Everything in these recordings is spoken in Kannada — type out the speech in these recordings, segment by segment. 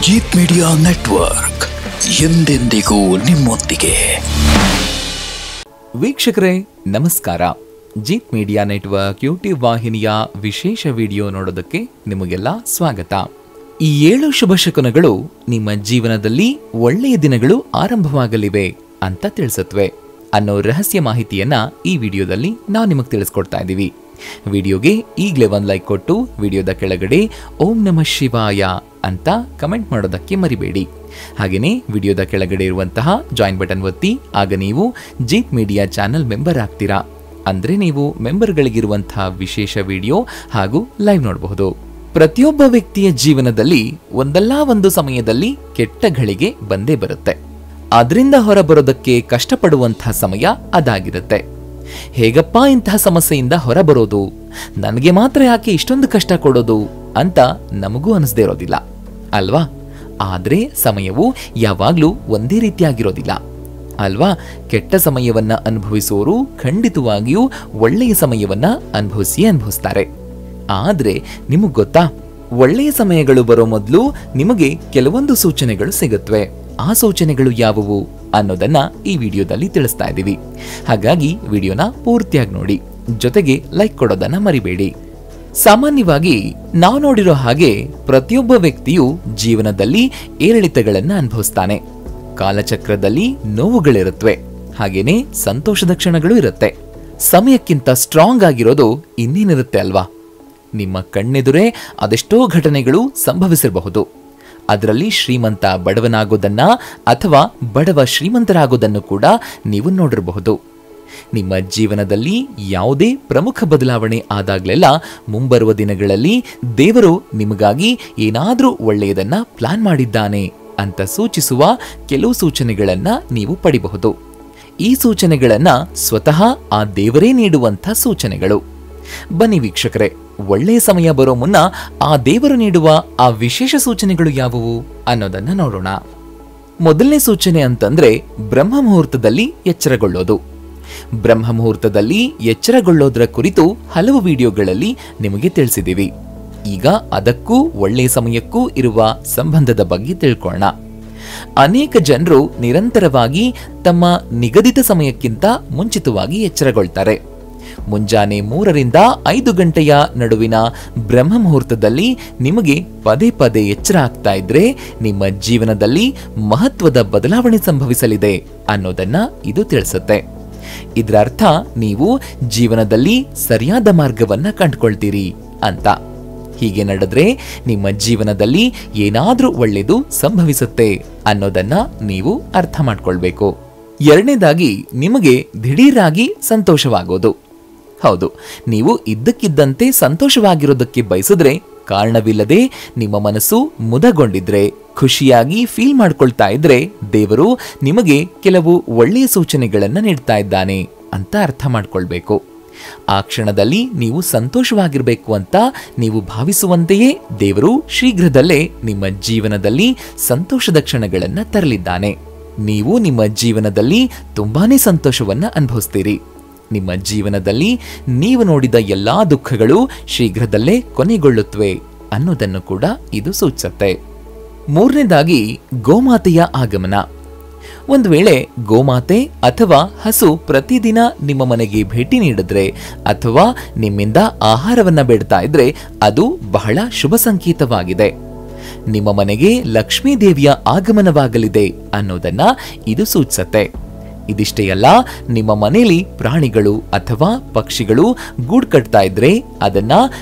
ಜೀತ್ ಮೀಡಿಯಾ ನೆಟ್ವರ್ಕ್ ಎಂದೆಂದಿಗೂ ನಿಮ್ಮೊಂದಿಗೆ. ವೀಕ್ಷಕರೇ ನಮಸ್ಕಾರ. ಜೀತ್ ಮೀಡಿಯಾ ನೆಟ್ವರ್ಕ್ ಯೂಟ್ಯೂಬ್ ವಾಹಿನಿಯ ವಿಶೇಷ ವಿಡಿಯೋ ನೋಡೋದಕ್ಕೆ ನಿಮಗೆಲ್ಲ ಸ್ವಾಗತ. ಈ 7 ಶುಭ ಶಕುನಗಳು ನಿಮ್ಮ ಜೀವನದಲ್ಲಿ ಒಳ್ಳೆಯ ದಿನಗಳು ಆರಂಭವಾಗಲಿವೆ ಅಂತ ತಿಳಿಸುತ್ತವೆ ಅನ್ನೋ ರಹಸ್ಯ ಮಾಹಿತಿಯನ್ನ ಈ ವಿಡಿಯೋದಲ್ಲಿ ನಾವು ನಿಮಗೆ ತಿಳಿಸ್ಕೊಡ್ತಾ ಇದ್ದೀವಿ. ವಿಡಿಯೋಗೆ ಈಗಲೇ ಒಂದು ಲೈಕ್ ಕೊಟ್ಟು ವಿಡಿಯೋದ ಕೆಳಗಡೆ ಓಂ ನಮಃ ಶಿವಾಯ ಅಂತ ಕಮೆಂಟ್ ಮಾಡೋದಕ್ಕೆ ಮರಿಬೇಡಿ. ಹಾಗೆಯೇ ವಿಡಿಯೋದ ಕೆಳಗಡೆ ಇರುವಂತಹ ಜಾಯಿನ್ ಬಟನ್ ಒತ್ತಿ, ಆಗ ನೀವು ಜೀತ್ ಮೀಡಿಯಾ ಚಾನೆಲ್ ಮೆಂಬರ್ ಆಗ್ತೀರಾ. ಅಂದ್ರೆ ನೀವು ಮೆಂಬರ್ಗಳಿಗಿರುವಂತಹ ವಿಶೇಷ ವಿಡಿಯೋ ಹಾಗೂ ಲೈವ್ ನೋಡಬಹುದು. ಪ್ರತಿಯೊಬ್ಬ ವ್ಯಕ್ತಿಯ ಜೀವನದಲ್ಲಿ ಒಂದಲ್ಲ ಒಂದು ಸಮಯದಲ್ಲಿ ಕೆಟ್ಟ ಘಳಿಗೆ ಬಂದೇ ಬರುತ್ತೆ. ಅದರಿಂದ ಹೊರಬರೋದಕ್ಕೆ ಕಷ್ಟಪಡುವಂತಹ ಸಮಯ ಅದಾಗಿರುತ್ತೆ. ಹೇಗಪ್ಪ ಇಂತಹ ಸಮಸ್ಯೆಯಿಂದ ಹೊರಬರೋದು, ನನಗೆ ಮಾತ್ರ ಯಾಕೆ ಇಷ್ಟೊಂದು ಕಷ್ಟ ಕೊಡೋದು ಅಂತ ನಮಗೂ ಅನಿಸದೇ ಇರೋದಿಲ್ಲ ಅಲ್ವಾ? ಆದ್ರೆ ಸಮಯವು ಯಾವಾಗ್ಲೂ ಒಂದೇ ರೀತಿಯಾಗಿರೋದಿಲ್ಲ ಅಲ್ವಾ? ಕೆಟ್ಟ ಸಮಯವನ್ನ ಅನುಭವಿಸುವವರು ಖಂಡಿತವಾಗಿಯೂ ಒಳ್ಳೆಯ ಸಮಯವನ್ನ ಅನುಭವಿಸ್ತಾರೆ. ಆದ್ರೆ ನಿಮಗ್ ಗೊತ್ತಾ, ಒಳ್ಳೆಯ ಸಮಯಗಳು ಬರೋ ಮೊದಲು ನಿಮಗೆ ಕೆಲವೊಂದು ಸೂಚನೆಗಳು ಸಿಗುತ್ತವೆ. ಆ ಸೂಚನೆಗಳು ಯಾವುವು ಅನ್ನೋದನ್ನ ಈ ವಿಡಿಯೋದಲ್ಲಿ ತಿಳಿಸ್ತಾ ಇದ್ದೀವಿ. ಹಾಗಾಗಿ ವಿಡಿಯೋನ ಪೂರ್ತಿಯಾಗಿ ನೋಡಿ, ಜೊತೆಗೆ ಲೈಕ್ ಕೊಡೋದನ್ನ ಮರಿಬೇಡಿ. ಸಾಮಾನ್ಯವಾಗಿ ನಾವು ನೋಡಿರೋ ಹಾಗೆ ಪ್ರತಿಯೊಬ್ಬ ವ್ಯಕ್ತಿಯು ಜೀವನದಲ್ಲಿ ಏರಿಳಿತಗಳನ್ನ ಅನುಭವಿಸ್ತಾನೆ. ಕಾಲಚಕ್ರದಲ್ಲಿ ನೋವುಗಳಿರುತ್ತವೆ, ಹಾಗೇನೆ ಸಂತೋಷದ ಕ್ಷಣಗಳು ಇರುತ್ತೆ. ಸಮಯಕ್ಕಿಂತ ಸ್ಟ್ರಾಂಗ್ ಆಗಿರೋದು ಇನ್ನೇನಿರುತ್ತೆ ಅಲ್ವಾ? ನಿಮ್ಮ ಕಣ್ಣೆದುರೇ ಅದೆಷ್ಟೋ ಘಟನೆಗಳು ಸಂಭವಿಸಿರಬಹುದು. ಅದರಲ್ಲಿ ಶ್ರೀಮಂತ ಬಡವನಾಗೋದನ್ನ ಅಥವಾ ಬಡವ ಶ್ರೀಮಂತರಾಗೋದನ್ನು ಕೂಡ ನೀವು ನೋಡಿರಬಹುದು. ನಿಮ್ಮ ಜೀವನದಲ್ಲಿ ಯಾವುದೇ ಪ್ರಮುಖ ಬದಲಾವಣೆ ಆದಾಗ್ಲೆಲ್ಲ ಮುಂಬರುವ ದಿನಗಳಲ್ಲಿ ದೇವರು ನಿಮಗಾಗಿ ಏನಾದ್ರೂ ಒಳ್ಳೆಯದನ್ನ ಪ್ಲಾನ್ ಮಾಡಿದ್ದಾನೆ ಅಂತ ಸೂಚಿಸುವ ಕೆಲವು ಸೂಚನೆಗಳನ್ನ ನೀವು ಪಡಿಬಹುದು. ಈ ಸೂಚನೆಗಳನ್ನ ಸ್ವತಃ ಆ ದೇವರೇ ನೀಡುವಂಥ ಸೂಚನೆಗಳು. ಬನ್ನಿ ವೀಕ್ಷಕರೇ, ಒಳ್ಳೆಯ ಸಮಯ ಬರೋ ಮುನ್ನ ಆ ದೇವರು ನೀಡುವ ಆ ವಿಶೇಷ ಸೂಚನೆಗಳು ಯಾವುವು ಅನ್ನೋದನ್ನ ನೋಡೋಣ. ಮೊದಲನೇ ಸೂಚನೆ ಅಂತಂದ್ರೆ ಬ್ರಹ್ಮ ಮುಹೂರ್ತದಲ್ಲಿ ಎಚ್ಚರಗೊಳ್ಳೋದು. ಬ್ರಹ್ಮ ಮುಹೂರ್ತದಲ್ಲಿ ಎಚ್ಚರಗೊಳ್ಳೋದ್ರ ಕುರಿತು ಹಲವು ವಿಡಿಯೋಗಳಲ್ಲಿ ನಿಮಗೆ ತಿಳಿಸಿದ್ದೀವಿ. ಈಗ ಅದಕ್ಕೂ ಒಳ್ಳೆಯ ಸಮಯಕ್ಕೂ ಇರುವ ಸಂಬಂಧದ ಬಗ್ಗೆ ತಿಳ್ಕೊಳ್ಳೋಣ. ಅನೇಕ ಜನರು ನಿರಂತರವಾಗಿ ತಮ್ಮ ನಿಗದಿತ ಸಮಯಕ್ಕಿಂತ ಮುಂಚಿತವಾಗಿ ಎಚ್ಚರಗೊಳ್ತಾರೆ. ಮುಂಜಾನೆ 3 ರಿಂದ 5 ಗಂಟೆಯ ನಡುವಿನ ಬ್ರಹ್ಮ ಮುಹೂರ್ತದಲ್ಲಿ ನಿಮಗೆ ಪದೇ ಪದೇ ಎಚ್ಚರ ಆಗ್ತಾ ಇದ್ರೆ ನಿಮ್ಮ ಜೀವನದಲ್ಲಿ ಮಹತ್ವದ ಬದಲಾವಣೆ ಸಂಭವಿಸಲಿದೆ ಅನ್ನೋದನ್ನ ಇದು ತಿಳಿಸುತ್ತೆ. ಇದರ ಅರ್ಥ ನೀವು ಜೀವನದಲ್ಲಿ ಸರಿಯಾದ ಮಾರ್ಗವನ್ನ ಕಂಡುಕೊಳ್ತೀರಿ ಅಂತ. ಹೀಗೆ ನಡೆದ್ರೆ ನಿಮ್ಮ ಜೀವನದಲ್ಲಿ ಏನಾದ್ರೂ ಒಳ್ಳೆಯದು ಸಂಭವಿಸುತ್ತೆ ಅನ್ನೋದನ್ನ ನೀವು ಅರ್ಥ ಮಾಡ್ಕೊಳ್ಬೇಕು. ಎರಡನೇದಾಗಿ, ನಿಮಗೆ ದಿಢೀರಾಗಿ ಸಂತೋಷವಾಗೋದು. ಹೌದು, ನೀವು ಇದ್ದಕ್ಕಿದ್ದಂತೆ ಸಂತೋಷವಾಗಿರೋದಕ್ಕೆ ಬಯಸಿದ್ರೆ, ಕಾರಣವಿಲ್ಲದೆ ನಿಮ್ಮ ಮನಸ್ಸು ಮುದಗೊಂಡಿದ್ರೆ, ಖುಷಿಯಾಗಿ ಫೀಲ್ ಮಾಡ್ಕೊಳ್ತಾ ಇದ್ರೆ ದೇವರು ನಿಮಗೆ ಕೆಲವು ಒಳ್ಳೆಯ ಸೂಚನೆಗಳನ್ನ ನೀಡ್ತಾ ಇದ್ದಾನೆ ಅಂತ ಅರ್ಥ ಮಾಡ್ಕೊಳ್ಬೇಕು. ಆ ಕ್ಷಣದಲ್ಲಿ ನೀವು ಸಂತೋಷವಾಗಿರ್ಬೇಕು ಅಂತ ನೀವು ಭಾವಿಸುವಂತೆಯೇ ದೇವರು ಶೀಘ್ರದಲ್ಲೇ ನಿಮ್ಮ ಜೀವನದಲ್ಲಿ ಸಂತೋಷದ ಕ್ಷಣಗಳನ್ನ ತರಲಿದ್ದಾನೆ. ನೀವು ನಿಮ್ಮ ಜೀವನದಲ್ಲಿ ತುಂಬಾನೇ ಸಂತೋಷವನ್ನ ಅನುಭವಿಸ್ತೀರಿ. ನಿಮ್ಮ ಜೀವನದಲ್ಲಿ ನೀವು ನೋಡಿದ ಎಲ್ಲಾ ದುಃಖಗಳು ಶೀಘ್ರದಲ್ಲೇ ಕೊನೆಗೊಳ್ಳುತ್ತವೆ ಅನ್ನೋದನ್ನು ಕೂಡ ಇದು ಸೂಚಿಸುತ್ತೆ. ಮೂರನೇದಾಗಿ, ಗೋಮಾತೆಯ ಆಗಮನ. ಒಂದು ವೇಳೆ ಗೋಮಾತೆ ಅಥವಾ ಹಸು ಪ್ರತಿದಿನ ನಿಮ್ಮ ಮನೆಗೆ ಭೇಟಿ ನೀಡಿದ್ರೆ ಅಥವಾ ನಿಮ್ಮಿಂದ ಆಹಾರವನ್ನ ಬೇಡ್ತಾ ಇದ್ರೆ ಅದು ಬಹಳ ಶುಭ ಸಂಕೇತವಾಗಿದೆ. ನಿಮ್ಮ ಮನೆಗೆ ಲಕ್ಷ್ಮೀ ದೇವಿಯ ಆಗಮನವಾಗಲಿದೆ ಅನ್ನೋದನ್ನ ಇದು ಸೂಚಿಸುತ್ತೆ. ಇದಿಷ್ಟೇ ಅಲ್ಲ, ನಿಮ್ಮ ಮನೆಯಲ್ಲಿ ಪ್ರಾಣಿಗಳು ಅಥವಾ ಪಕ್ಷಿಗಳು ಗೂಡು ಕಟ್ತಾ ಇದ್ರೆ ಅದನ್ನ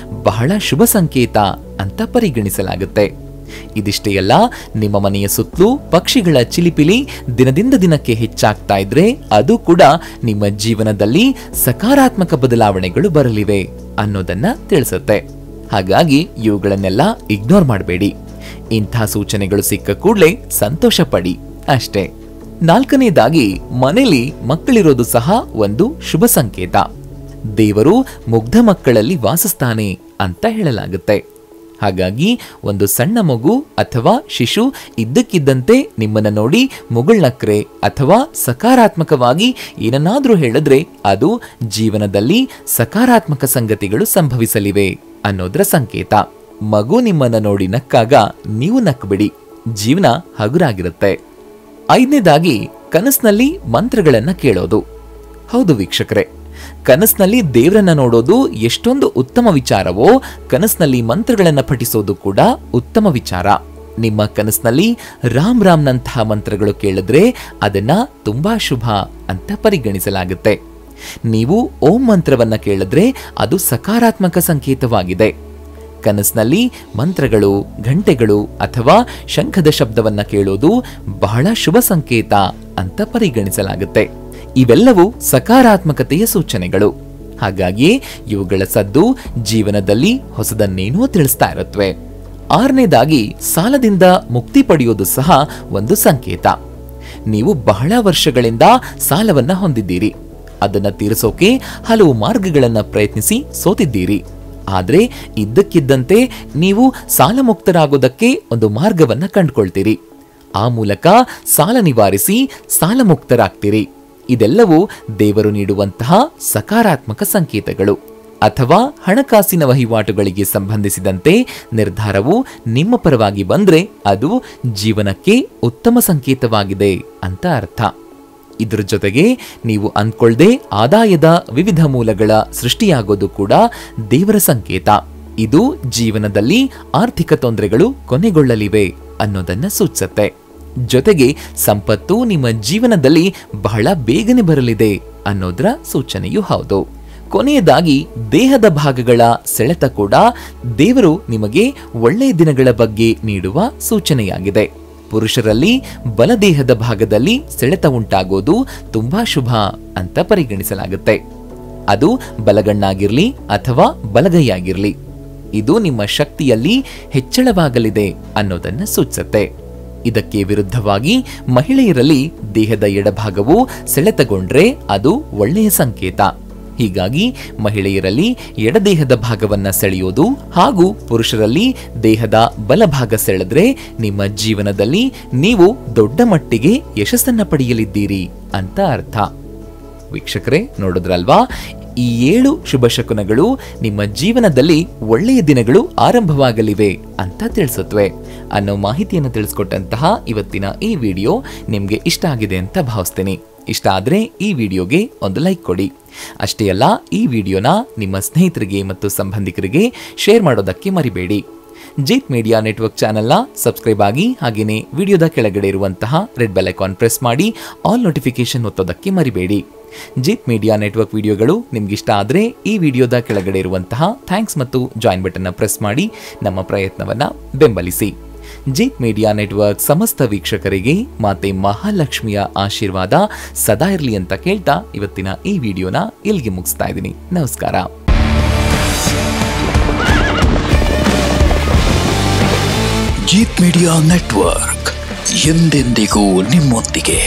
ಬಹಳ ಶುಭ ಸಂಕೇತ ಅಂತ ಪರಿಗಣಿಸಲಾಗುತ್ತೆ. ಇದಿಷ್ಟೇ ಅಲ್ಲ, ನಿಮ್ಮ ಮನೆಯ ಸುತ್ತಲೂ ಪಕ್ಷಿಗಳ ಚಿಲಿಪಿಲಿ ದಿನದಿಂದ ದಿನಕ್ಕೆ ಹೆಚ್ಚಾಗ್ತಾ ಇದ್ರೆ ಅದು ಕೂಡ ನಿಮ್ಮ ಜೀವನದಲ್ಲಿ ಸಕಾರಾತ್ಮಕ ಬದಲಾವಣೆಗಳು ಬರಲಿವೆ ಅನ್ನೋದನ್ನ ತಿಳಿಸುತ್ತೆ. ಹಾಗಾಗಿ ಇವುಗಳನ್ನೆಲ್ಲ ಇಗ್ನೋರ್ ಮಾಡಬೇಡಿ. ಇಂಥ ಸೂಚನೆಗಳು ಸಿಕ್ಕ ಕೂಡಲೇ ಸಂತೋಷ ಪಡಿ ಅಷ್ಟೇ. ನಾಲ್ಕನೇದಾಗಿ, ಮನೆಯಲ್ಲಿ ಮಕ್ಕಳಿರೋದು ಸಹ ಒಂದು ಶುಭ ಸಂಕೇತ. ದೇವರು ಮುಗ್ಧ ಮಕ್ಕಳಲ್ಲಿ ವಾಸಿಸ್ತಾನೆ ಅಂತ ಹೇಳಲಾಗುತ್ತೆ. ಹಾಗಾಗಿ ಒಂದು ಸಣ್ಣ ಮಗು ಅಥವಾ ಶಿಶು ಇದ್ದಕ್ಕಿದ್ದಂತೆ ನಿಮ್ಮನ್ನ ನೋಡಿ ಮುಗುಳ್ನಕ್ರೆ ಅಥವಾ ಸಕಾರಾತ್ಮಕವಾಗಿ ಏನನ್ನಾದ್ರೂ ಹೇಳಿದ್ರೆ ಅದು ಜೀವನದಲ್ಲಿ ಸಕಾರಾತ್ಮಕ ಸಂಗತಿಗಳು ಸಂಭವಿಸಲಿವೆ ಅನ್ನೋದ್ರ ಸಂಕೇತ. ಮಗು ನಿಮ್ಮನ್ನ ನೋಡಿ ನಕ್ಕಾಗ ನೀವು ನಕ್ಬಿಡಿ, ಜೀವನ ಹಗುರಾಗಿರುತ್ತೆ. 5ನೇದಾಗಿ ಕನಸಿನಲ್ಲಿ ಮಂತ್ರಗಳನ್ನ ಕೇಳೋದು. ಹೌದು ವೀಕ್ಷಕರೇ, ಕನಸಿನಲ್ಲಿ ದೇವರನ್ನ ನೋಡೋದು ಎಷ್ಟೊಂದು ಉತ್ತಮ ವಿಚಾರವೋ, ಕನಸಿನಲ್ಲಿ ಮಂತ್ರಗಳನ್ನ ಪಠಿಸೋದು ಕೂಡ ಉತ್ತಮ ವಿಚಾರ. ನಿಮ್ಮ ಕನಸಿನಲ್ಲಿ ರಾಮ್ ರಾಮ್ನಂತಹ ಮಂತ್ರಗಳು ಕೇಳಿದ್ರೆ ಅದನ್ನ ತುಂಬಾ ಶುಭ ಅಂತ ಪರಿಗಣಿಸಲಾಗುತ್ತೆ. ನೀವು ಓಂ ಮಂತ್ರವನ್ನ ಕೇಳಿದ್ರೆ ಅದು ಸಕಾರಾತ್ಮಕ ಸಂಕೇತವಾಗಿದೆ. ಕನಸಿನಲ್ಲಿ ಮಂತ್ರಗಳು, ಘಂಟೆಗಳು ಅಥವಾ ಶಂಖದ ಶಬ್ದವನ್ನ ಕೇಳೋದು ಬಹಳ ಶುಭ ಸಂಕೇತ ಅಂತ ಪರಿಗಣಿಸಲಾಗುತ್ತೆ. ಇವೆಲ್ಲವೂ ಸಕಾರಾತ್ಮಕತೆಯ ಸೂಚನೆಗಳು. ಹಾಗಾಗಿಯೇ ಇವುಗಳ ಸದ್ದು ಜೀವನದಲ್ಲಿ ಹೊಸದನ್ನೇನೋ ತಿಳಿಸ್ತಾ ಇರುತ್ತವೆ. 6ನೇದಾಗಿ ಸಾಲದಿಂದ ಮುಕ್ತಿ ಪಡೆಯೋದು ಸಹ ಒಂದು ಸಂಕೇತ. ನೀವು ಬಹಳ ವರ್ಷಗಳಿಂದ ಸಾಲವನ್ನ ಹೊಂದಿದ್ದೀರಿ. ಅದನ್ನ ತೀರಿಸೋಕೆ ಹಲವು ಮಾರ್ಗಗಳನ್ನ ಪ್ರಯತ್ನಿಸಿ ಸೋತಿದ್ದೀರಿ. ಆದ್ರೆ ಇದ್ದಕ್ಕಿದ್ದಂತೆ ನೀವು ಸಾಲ ಮುಕ್ತರಾಗೋದಕ್ಕೆ ಒಂದು ಮಾರ್ಗವನ್ನ ಕಂಡುಕೊಳ್ತೀರಿ. ಆ ಮೂಲಕ ಸಾಲ ನಿವಾರಿಸಿ ಸಾಲ ಮುಕ್ತರಾಗ್ತೀರಿ. ಇದೆಲ್ಲವೂ ದೇವರು ನೀಡುವಂತಹ ಸಕಾರಾತ್ಮಕ ಸಂಕೇತಗಳು. ಅಥವಾ ಹಣಕಾಸಿನ ವಹಿವಾಟುಗಳಿಗೆ ಸಂಬಂಧಿಸಿದಂತೆ ನಿರ್ಧಾರವು ನಿಮ್ಮ ಪರವಾಗಿ ಬಂದ್ರೆ ಅದು ಜೀವನಕ್ಕೆ ಉತ್ತಮ ಸಂಕೇತವಾಗಿದೆ ಅಂತ ಅರ್ಥ. ಇದ್ರ ಜೊತೆಗೆ ನೀವು ಅಂದ್ಕೊಳ್ದೆ ಆದಾಯದ ವಿವಿಧ ಮೂಲಗಳ ಸೃಷ್ಟಿಯಾಗೋದು ಕೂಡ ದೇವರ ಸಂಕೇತ. ಇದು ಜೀವನದಲ್ಲಿ ಆರ್ಥಿಕ ತೊಂದರೆಗಳು ಕೊನೆಗೊಳ್ಳಲಿವೆ ಅನ್ನೋದನ್ನ ಸೂಚಿಸುತ್ತೆ. ಜೊತೆಗೆ ಸಂಪತ್ತು ನಿಮ್ಮ ಜೀವನದಲ್ಲಿ ಬಹಳ ಬೇಗನೆ ಬರಲಿದೆ ಅನ್ನೋದರ ಸೂಚನೆಯೂ ಹೌದು. ಕೊನೆಯದಾಗಿ ದೇಹದ ಭಾಗಗಳ ಸೆಳೆತ ಕೂಡ ದೇವರು ನಿಮಗೆ ಒಳ್ಳೆಯ ದಿನಗಳ ಬಗ್ಗೆ ನೀಡುವ ಸೂಚನೆಯಾಗಿದೆ. ಪುರುಷರಲ್ಲಿ ಬಲದೇಹದ ಭಾಗದಲ್ಲಿ ಸೆಳೆತ ಉಂಟಾಗೋದು ತುಂಬಾ ಶುಭ ಅಂತ ಪರಿಗಣಿಸಲಾಗುತ್ತೆ. ಅದು ಬಲಗಣ್ಣಾಗಿರ್ಲಿ ಅಥವಾ ಬಲಗೈಯಾಗಿರ್ಲಿ, ಇದು ನಿಮ್ಮ ಶಕ್ತಿಯಲ್ಲಿ ಹೆಚ್ಚಳವಾಗಲಿದೆ ಅನ್ನೋದನ್ನ ಸೂಚಿಸುತ್ತೆ. ಇದಕ್ಕೆ ವಿರುದ್ಧವಾಗಿ ಮಹಿಳೆಯರಲ್ಲಿ ದೇಹದ ಎಡಭಾಗವು ಸೆಳೆತಗೊಂಡ್ರೆ ಅದು ಒಳ್ಳೆಯ ಸಂಕೇತ. ಹೀಗಾಗಿ ಮಹಿಳೆಯರಲ್ಲಿ ಎಡದೇಹದ ಭಾಗವನ್ನ ಸೆಳೆಯೋದು ಹಾಗೂ ಪುರುಷರಲ್ಲಿ ದೇಹದ ಬಲಭಾಗ ಸೆಳೆದ್ರೆ ನಿಮ್ಮ ಜೀವನದಲ್ಲಿ ನೀವು ದೊಡ್ಡ ಮಟ್ಟಿಗೆ ಯಶಸ್ಸನ್ನ ಪಡೆಯಲಿದ್ದೀರಿ ಅಂತ ಅರ್ಥ. ವೀಕ್ಷಕರೇ, ನೋಡಿದ್ರಲ್ವಾ, ಈ 7 ಶುಭ ಶಕುನಗಳು ನಿಮ್ಮ ಜೀವನದಲ್ಲಿ ಒಳ್ಳೆಯ ದಿನಗಳು ಆರಂಭವಾಗಲಿವೆ ಅಂತ ತಿಳಿಸುತ್ತವೆ ಅನ್ನೋ ಮಾಹಿತಿಯನ್ನು ತಿಳಿಸ್ಕೊಟ್ಟಂತಹ ಇವತ್ತಿನ ಈ ವಿಡಿಯೋ ನಿಮ್ಗೆ ಇಷ್ಟ ಆಗಿದೆ ಅಂತ ಭಾವಿಸ್ತೀನಿ. ಇಷ್ಟ ಆದ್ರೆ ಈ ವಿಡಿಯೋಗೆ ಒಂದು ಲೈಕ್ ಕೊಡಿ. ಅಷ್ಟೇ ಅಲ್ಲ, ಈ ವಿಡಿಯೋನ ನಿಮ್ಮ ಸ್ನೇಹಿತರಿಗೆ ಮತ್ತು ಸಂಬಂಧಿಕರಿಗೆ ಶೇರ್ ಮಾಡೋದಕ್ಕೆ ಮರಿಬೇಡಿ. ಜೀತ್ ಮೀಡಿಯಾ ನೆಟ್ವರ್ಕ್ ಚಾನೆಲ್ನ ಸಬ್ಸ್ಕ್ರೈಬ್ ಆಗಿ, ಹಾಗೇನೆ ವಿಡಿಯೋದ ಕೆಳಗಡೆ ಇರುವಂತಹ ರೆಡ್ ಬೆಲ್ ಐಕಾನ್ ಪ್ರೆಸ್ ಮಾಡಿ ಆಲ್ ನೋಟಿಫಿಕೇಶನ್ ಒತ್ತೋದಕ್ಕೆ ಮರಿಬೇಡಿ. ಜೀತ್ ಮೀಡಿಯಾ ನೆಟ್ವರ್ಕ್ ವಿಡಿಯೋಗಳು ನಿಮ್ಗಿಷ್ಟ ಆದ್ರೆ ಈ ವಿಡಿಯೋದ ಕೆಳಗಡೆ ಇರುವಂತಹ ಥ್ಯಾಂಕ್ಸ್ ಮತ್ತು ಜಾಯಿನ್ ಬಟನ್ ಪ್ರೆಸ್ ಮಾಡಿ ನಮ್ಮ ಪ್ರಯತ್ನವನ್ನ ಬೆಂಬಲಿಸಿ. ಜೀತ್ ಮೀಡಿಯಾ ನೆಟ್ವರ್ಕ್ ಸಮಸ್ತ ವೀಕ್ಷಕರಿಗೆ ಮಾತೆ ಮಹಾಲಕ್ಷ್ಮಿಯ ಆಶೀರ್ವಾದ ಸದಾ ಇರಲಿ ಅಂತ ಕೇಳ್ತಾ ಇವತ್ತಿನ ಈ ವಿಡಿಯೋನ ಇಲ್ಲಿಗೆ ಮುಗಿಸ್ತಾ ಇದ್ದೀನಿ. ನಮಸ್ಕಾರ. ಜೀತ್ ಮೀಡಿಯಾ ನೆಟ್ವರ್ಕ್ ಎಂದೆಂದಿಗೂ ನಿಮ್ಮೊಂದಿಗೆ.